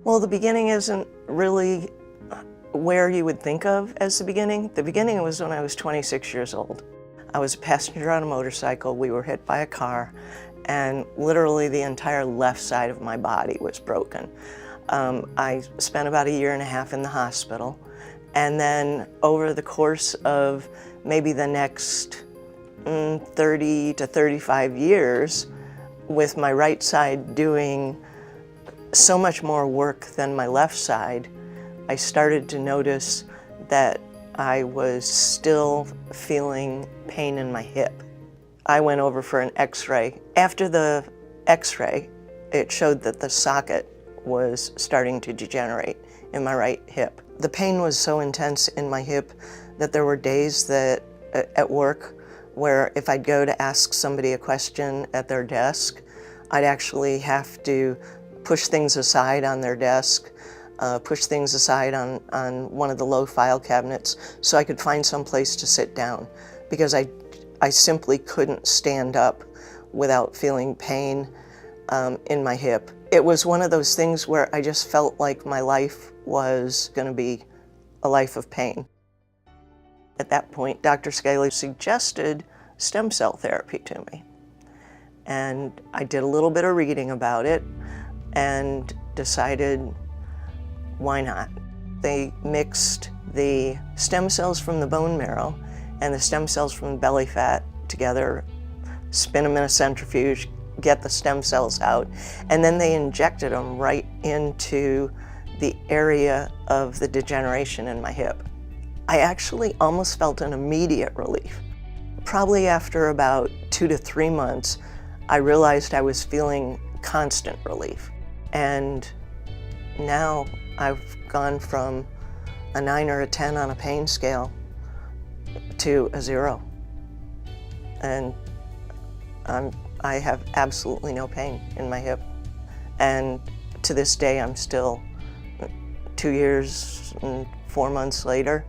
Well, the beginning isn't really where you would think of as the beginning. The beginning was when I was 26 years old. I was a passenger on a motorcycle. We were hit by a car, and literally the entire left side of my body was broken. I spent about 1.5 years in the hospital, and then over the course of maybe the next 30 to 35 years, with my right side doing so much more work than my left side, I started to notice that I was still feeling pain in my hip. I went over for an x-ray. After the x-ray, it showed that the socket was starting to degenerate in my right hip. The pain was so intense in my hip that there were days that at work where if I'd go to ask somebody a question at their desk, I'd actually have to push things aside on their desk, push things aside on one of the low file cabinets so I could find some place to sit down, because I simply couldn't stand up without feeling pain in my hip. It was one of those things where I just felt like my life was going to be a life of pain. At that point, Dr. Skaliy suggested stem cell therapy to me. And I did a little bit of reading about it and decided, why not? They mixed the stem cells from the bone marrow and the stem cells from the belly fat together, spin them in a centrifuge, get the stem cells out, and then they injected them right into the area of the degeneration in my hip. I actually almost felt an immediate relief. Probably after about 2 to 3 months, I realized I was feeling constant relief. And now I've gone from a 9 or a 10 on a pain scale to a 0. And I have absolutely no pain in my hip. And to this day, I'm still 2 years and 4 months later,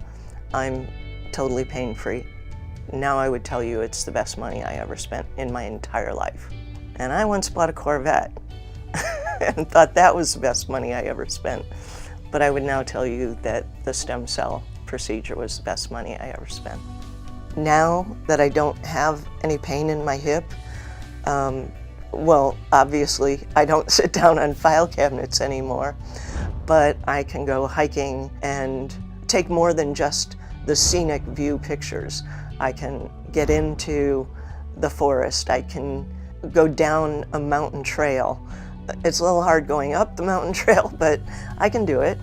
I'm totally pain-free. Now I would tell you it's the best money I ever spent in my entire life. And I once bought a Corvette and thought that was the best money I ever spent. But I would now tell you that the stem cell procedure was the best money I ever spent. Now that I don't have any pain in my hip, well, obviously I don't sit down on file cabinets anymore, but I can go hiking and take more than just the scenic view pictures. I can get into the forest. I can go down a mountain trail. It's a little hard going up the mountain trail, but I can do it.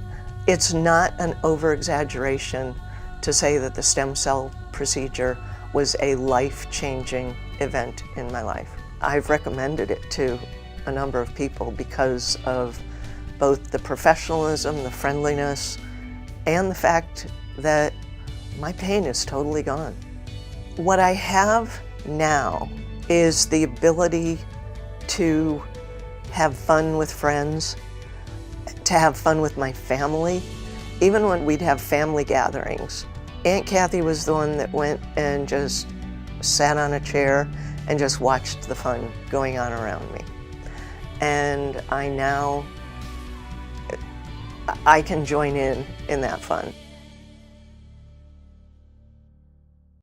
It's not an over-exaggeration to say that the stem cell procedure was a life-changing event in my life. I've recommended it to a number of people because of both the professionalism, the friendliness, and the fact that my pain is totally gone. What I have now is the ability to have fun with friends, to have fun with my family. Even when we'd have family gatherings, Aunt Kathy was the one that went and just sat on a chair and just watched the fun going on around me. And I can join in that fun.